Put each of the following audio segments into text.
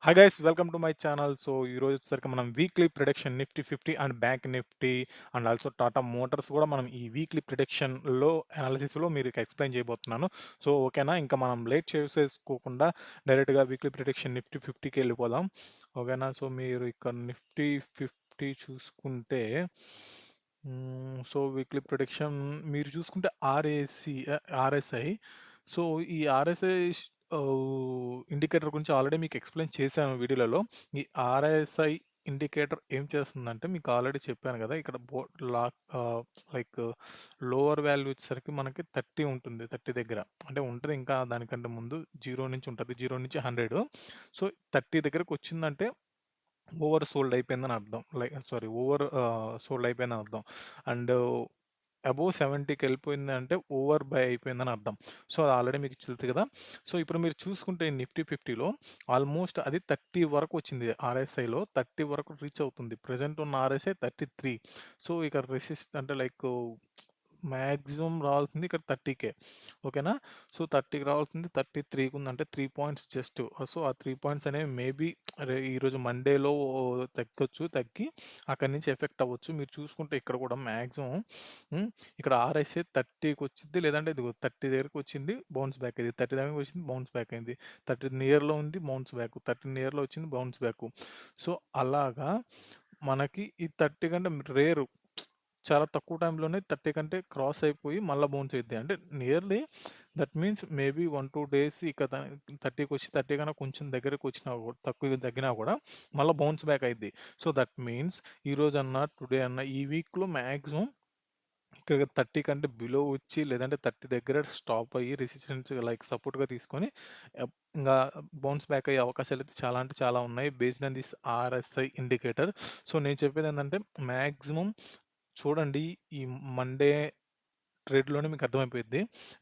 Hi guys welcome to my channel. So ఈరోజు వచ్చేసరికి మనం weekly prediction Nifty 50 and bank Nifty and also Tata Motors కూడా మనం ఈ వీక్లీ ప్రిడిక్షన్లో అనాలిసిస్లో మీరు ఎక్స్ప్లెయిన్ చేయబోతున్నాను. సో ఓకేనా, ఇంకా మనం లేట్ చేసేసుకోకుండా డైరెక్ట్గా వీక్లీ ప్రిడిక్షన్ నిఫ్టీ 50కి వెళ్ళిపోదాం. ఓకేనా, సో మీరు ఇక్కడ నిఫ్టీ 50 చూసుకుంటే సో వీక్లీ ప్రొడిక్షన్ మీరు చూసుకుంటే ఆర్ఎస్ఐ. సో ఈ ఆర్ఎస్ఐ ఇండికేటర్ గురించి ఆల్రెడీ మీకు ఎక్స్ప్లెయిన్ చేశాను వీడియోలలో. ఈ ఆర్ఎస్ఐ ఇండికేటర్ ఏం చేస్తుందంటే మీకు ఆల్రెడీ చెప్పాను కదా, ఇక్కడ లైక్ లోవర్ వాల్యూ వచ్చేసరికి మనకి 30 ఉంటుంది. 30 దగ్గర అంటే ఉంటుంది, ఇంకా దానికంటే ముందు 0 నుంచి ఉంటుంది, 0 నుంచి 100. సో 30 దగ్గరకు వచ్చిందంటే ఓవర్ సోల్డ్ అయిపోయిందని అర్థం. సోల్డ్ అయిపోయిందని అర్థం. అండ్ అబోవ్ 70కి వెళ్ళిపోయిందంటే ఓవర్ బై అయిపోయిందని అర్థం. సో అది ఆల్రెడీ మీకు తెలుసు కదా. సో ఇప్పుడు మీరు చూసుకుంటే నిఫ్టీ 50లో ఆల్మోస్ట్ అది 30 వరకు వచ్చింది. ఆర్ఎస్ఐలో 30 వరకు రీచ్ అవుతుంది. ప్రెజెంట్ ఉన్న ఆర్ఎస్ఐ 33. సో ఇక అంటే లైక్ మ్యాక్సిమం రావాల్సింది ఇక్కడ 30కే. ఓకేనా, సో 30కి రావాల్సింది 33కి ఉంది, అంటే 3 పాయింట్స్ జస్ట్. సో ఆ 3 పాయింట్స్ అనేవి మేబీ ఈరోజు మండేలో తగ్గి అక్కడి నుంచి ఎఫెక్ట్ అవ్వచ్చు. మీరు చూసుకుంటే ఇక్కడ కూడా మ్యాక్సిమం ఇక్కడ ఆర్ఎస్ఏ 30కి వచ్చింది, లేదంటే ఇది 30 దగ్గరకు వచ్చింది, బౌన్స్ బ్యాక్ అయింది. 30 దగ్గరకు వచ్చింది, బౌన్స్ బ్యాక్ అయింది. 30 నియర్లో ఉంది, బౌన్స్ బ్యాక్. 30 నియర్లో వచ్చింది, బౌన్స్ బ్యాక్. సో అలాగా మనకి ఈ 30 కంటే రేరు, చాలా తక్కువ టైంలోనే 30 కంటే క్రాస్ అయిపోయి మళ్ళీ బౌన్స్ అయిద్ది. అంటే nearly that means maybe 1-2 days ఇక 30కి వచ్చి 30 కన్నా కొంచెం దగ్గరకు వచ్చినా కూడా, తక్కువ తగ్గినా కూడా మళ్ళీ బౌన్స్ బ్యాక్ అయిద్ది. సో దట్ మీన్స్ ఈరోజు అన్నా టుడే అన్నా ఈ వీక్లో మ్యాక్సిమం ఇక్కడ 30 కంటే బిలో వచ్చి, లేదంటే 30 దగ్గర స్టాప్ అయ్యి రెసిస్టెన్స్ లైక్ సపోర్ట్గా తీసుకొని ఇంకా బౌన్స్ బ్యాక్ అయ్యే అవకాశాలు అయితే చాలా అంటే చాలా ఉన్నాయి, based on this RSI indicator. So నేను చెప్పేది ఏంటంటే మ్యాక్సిమం చూడండి, ఈ మండే ట్రేడ్‌లోనే మీకు అర్థమైపోయిద్ది.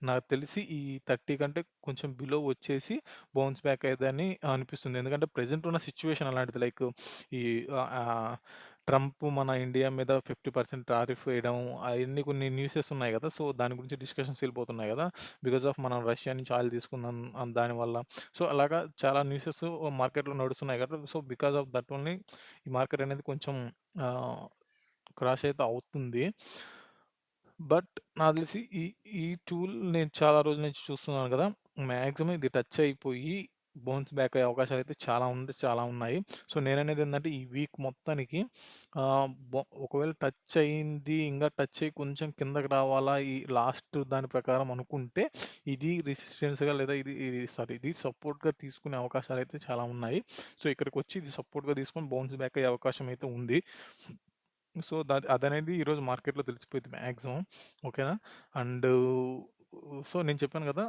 నాకు తెలిసి ఈ 30 కంటే కొంచెం బిలో వచ్చేసి బౌన్స్ బ్యాక్ అయ్యిద్దని అనిపిస్తుంది. ఎందుకంటే ప్రెజెంట్ ఉన్న సిట్యుయేషన్ అలాంటిది. లైక్ ఈ ట్రంప్ మన ఇండియా మీద 50% టారిఫ్ వేయడం, అయన్నీ కొన్ని న్యూసెస్ ఉన్నాయి గదా. సో దాని గురించి డిస్కషన్స్ వెళ్ళిపోతున్నాయి గదా. బికాస్ ఆఫ్ మనం రష్యా నుంచి ఆయిల్ తీసుకున్నాం దానివల్ల. సో అలాగా చాలా న్యూసెస్ మార్కెట్‌లో నడుస్తున్నాయి గదా. So because of that only ఈ మార్కెట్ అనేది కొంచెం ఆహ్, క్రాష్ అయితే అవుతుంది. బట్ నాకు తెలిసి ఈ ఈ టూల్ నేను చాలా రోజుల నుంచి చూస్తున్నాను కదా. మ్యాక్సిమం ఇది టచ్ అయిపోయి బౌన్స్ బ్యాక్ అయ్యే అవకాశాలయితే చాలా ఉన్నాయి. సో నేననేది ఏందంటే ఈ వీక్ మొత్తానికి ఒకవేళ టచ్ అయింది, ఇంకా టచ్ అయ్యి కొంచెం కిందకి రావాలా ఈ లాస్ట్ దాని ప్రకారం అనుకుంటే, ఇది రెసిస్టెన్స్‌గా లేదా ఇది సపోర్ట్‌గా తీసుకునే అవకాశాలయితే చాలా ఉన్నాయి. సో ఇక్కడికొచ్చి ఇది సపోర్ట్‌గా తీసుకొని బౌన్స్ బ్యాక్ అయ్యే అవకాశం అయితే ఉంది. సో అదనేది ఈరోజు మార్కెట్‌లో తెలిసిపోయిద్ది మ్యాక్సిమం. ఓకేనా. అండ్ సో నేను చెప్పాను గదా,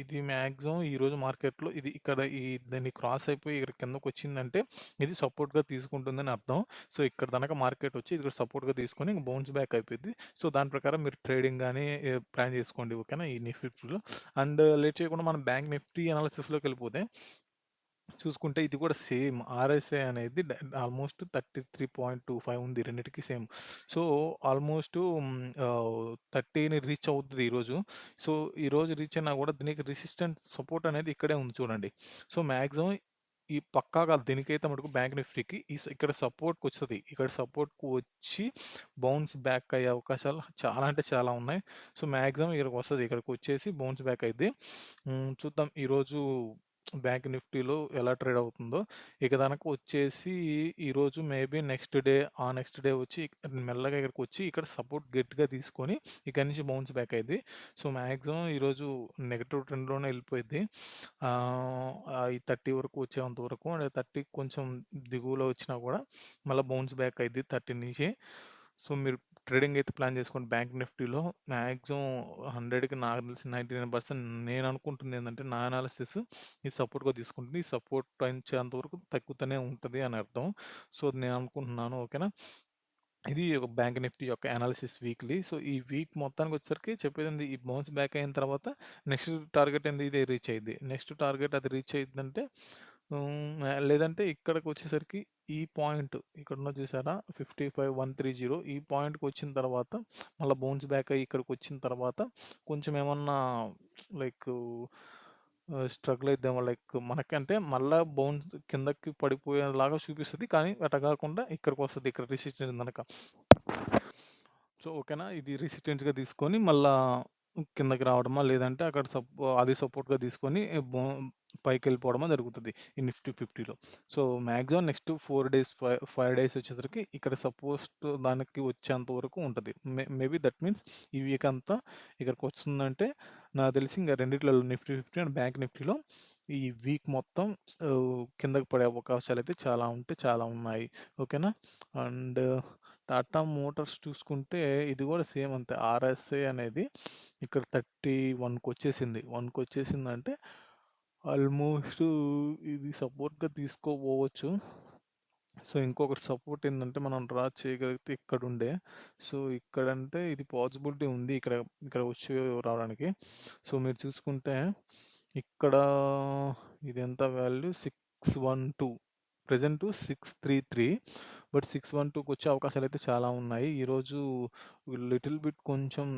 ఇది మ్యాక్సిమం ఈరోజు మార్కెట్‌లో ఇది ఇక్కడ దీన్ని క్రాస్ అయిపోయి ఇక్కడ కిందకొచ్చిందంటే ఇది సపోర్ట్‌గా తీసుకుంటుందని అర్థం. సో ఇక్కడ గనక మార్కెట్ వచ్చి ఇక్కడ సపోర్ట్‌గా తీసుకొని బౌన్స్ బ్యాక్ అయిపోద్ది. సో దాని ప్రకారం మీరు ట్రేడింగ్ గాని ప్లాన్ చేసుకోండి. ఓకేనా, ఈ నిఫ్టీలో. అండ్ లేట్ చేయకుండా మనం బ్యాంక్ నిఫ్టీ అనాలిసిస్‌లోకెళ్ళిపోతే చూసుకుంటే ఇది కూడా సేమ్ ఆర్ఎస్ఐ అనేది ఆల్మోస్ట్ 33.25 ఉంది రెండిటికి సేమ్. సో ఆల్మోస్ట్ 30ని రీచ్ అవుతుంది ఈరోజు. సో ఈరోజు రీచ్ అయినా కూడా దీనికి రెసిస్టెంట్ సపోర్ట్ అనేది ఇక్కడే ఉంది చూడండి. సో మ్యాక్సిమం ఈ పక్కాగా దీనికైతే మటుకు బ్యాంక్ నిఫ్టీకి ఇక్కడ సపోర్ట్కి వస్తుంది. ఇక్కడ సపోర్ట్కు వచ్చి బౌన్స్ బ్యాక్ అయ్యే అవకాశాలు చాలా అంటే చాలా ఉన్నాయి. సో మ్యాక్సిమం ఇక్కడికి వస్తుంది, ఇక్కడికి వచ్చేసి బౌన్స్ బ్యాక్ అయింది. చూద్దాం ఈరోజు బ్యాంక్ నిఫ్టీలో ఎలా ట్రేడ్ అవుతుందో. ఇక దానికి వచ్చేసి ఈరోజు మేబీ నెక్స్ట్ డే వచ్చి మెల్లగా ఇక్కడికి వచ్చి ఇక్కడ సపోర్ట్ గట్టిగా తీసుకొని ఇక్కడ నుంచి బౌన్స్ బ్యాక్ అయింది. సో మ్యాక్సిమం ఈరోజు నెగటివ్ ట్రెండ్లోనే వెళ్ళిపోయింది. ఈ 30 వరకు వచ్చేంత వరకు, అంటే 30 కొంచెం దిగువలో వచ్చినా కూడా మళ్ళీ బౌన్స్ బ్యాక్ అయింది 30 నుంచి. సో మీరు ట్రేడింగ్ అయితే ప్లాన్ చేసుకోండి బ్యాంక్ నిఫ్టీలో. మ్యాక్సిమం 100కి నాకు తెలిసి 99% నేను అనుకుంటుంది ఏంటంటే, నా అనాలిసిస్ ఇది సపోర్ట్గా తీసుకుంటుంది. ఈ సపోర్ట్ పెంచేంత వరకు తగ్గుతూనే ఉంటుంది అని అర్థం. సో నేను అనుకుంటున్నాను. ఓకేనా, ఇది ఒక బ్యాంక్ నిఫ్టీ యొక్క అనాలిసిస్ వీక్లీ. సో ఈ వీక్ మొత్తానికి వచ్చేసరికి చెప్పేది ఈ బౌన్స్ బ్యాక్ అయిన తర్వాత నెక్స్ట్ టార్గెట్ ఏంది, ఇదే రీచ్ అయ్యింది. నెక్స్ట్ టార్గెట్ అది రీచ్ అయ్యిందంటే లేదంటే ఇక్కడికి వచ్చేసరికి ఈ పాయింట్ ఇక్కడ ఉన్న చూసారా 55,130, ఈ పాయింట్కి వచ్చిన తర్వాత మళ్ళీ బౌన్స్ బ్యాక్ అయ్యి ఇక్కడికి వచ్చిన తర్వాత కొంచెం ఏమన్నా లైక్ స్ట్రగుల్ అయిద్దేమో లైక్ మనకంటే మళ్ళా బౌన్స్ కిందకి పడిపోయేలాగా చూపిస్తది. కానీ అట్ట గాకుండా ఇక్కడికొస్తది. ఇక్కడ రెసిస్టెన్స్ గనక. సో, ఓకేనా. ఇది రెసిస్టెన్స్‌గా తీసుకొని మళ్ళా కిందకి రావడమా, లేదంటే అక్కడ అది సపోర్ట్‌గా తీసుకొని పైకెళ్ళిపోవడమా జరుగుతది. ఈ నిఫ్టీ 50లో. So, maximum next 4 days, 5 days వచ్చేసరికి ఇక్కడ సపోజ్ దానికి వచ్చేంత వరకు ఉంటది. మేబీ దట్ మీన్స్ ఈ వీక్ అంతా ఇక్కడికొస్తుందంటే నాకు తెలిసి ఇంక రెండిట్లలో నిఫ్టీ 50 అండ్ బ్యాంక్ నిఫ్టీలో ఈ వీక్ మొత్తం కిందకి పడే అవకాశాలైతే చాలా ఉంటే చాలా ఉన్నాయి. ఓకేనా. అండ్ టాటా మోటార్స్ చూసుకుంటే ఇది గూడా సేమ్ అంతే. ఆర్ఎస్ఐ అనేది ఇక్కడ 31కొచ్చేసింది. 1కొచ్చేసిందంటే ఆల్మోస్ట్ ఇది సపోర్ట్‌గా తీసుకోపోవచ్చు. సో, ఇంకొకటి సపోర్ట్ ఏందంటే మనం డ్రా చేయగలిగితే ఇక్కడుండే. సో, ఇక్కడంటే ఇది పాసిబిలిటీ ఉంది ఇక్కడ ఇక్కడ వచ్చి రావడానికి. సో, మీరు చూసుకుంటే ఇక్కడ ఇదెంత వాల్యూ 612 ప్రెజెంటు 633 బట్ 612కొచ్చే అవకాశాలైతే చాలా ఉన్నాయి. ఈరోజు లిటిల్ బిట్ కొంచెం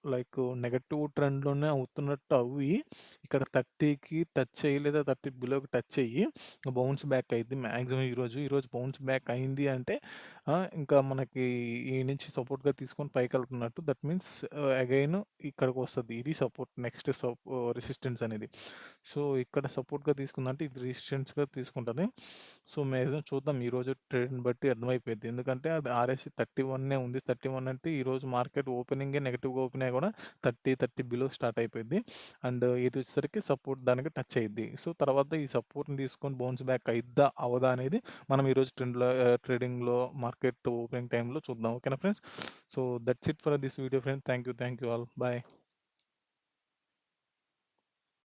లైక్ నెగెటివ్ ట్రెండ్‌లోనే అవుతున్నట్టు అవ్వి ఇక్కడ 30కి టచ్ అయ్యి లేదా 30 బిలోకి టచ్ అయ్యి బౌన్స్ బ్యాక్ అయిద్ది మాక్సిమం ఈరోజు. ఈరోజు బౌన్స్ బ్యాక్ అయింది అంటే ఇంకా మనకి ఈ నుంచి సపోర్ట్‌గా తీసుకొని పైకెళ్తున్నట్టు. దట్ మీన్స్ అగైన్ ఇక్కడికొస్తది. ఇది సపోర్ట్ నెక్స్ట్ రెసిస్టెన్స్ అనేది. సో, ఇక్కడ సపోర్ట్‌గా తీసుకుందంటే ఇది రెసిస్టెన్స్‌గా తీసుకుంటది. సో, మాక్సిమం చూద్దాం ఈరోజు ట్రేడ్‌ని బట్టి అర్థమైపోద్ది. ఎందుకంటే అది ఆర్ఎస్‌సి 31 ఉంది. 31 అంటే ఈరోజు మార్కెట్ ఓపెనింగే నెగెటివ్‌గా ఓపెన్ అయ్యి కూడా 30 బిలో స్టార్ట్ అయిపోద్ది. అండ్ ఇది వచ్చేసరికి సపోర్ట్ దానికి టచ్ అయ్యిద్ది. సో, తర్వాత ఈ సపోర్ట్‌ని తీసుకొని బౌన్స్ బ్యాక్ అయిద్దా? అవ్వదా? అనేది మనం ఈరోజు ట్రేడింగ్‌లో మార్కెట్ ఓపెనింగ్ టైమ్‌లో చూద్దాం. ఓకేనా friends. So, that's it for this video friends. Thank you all. Bye.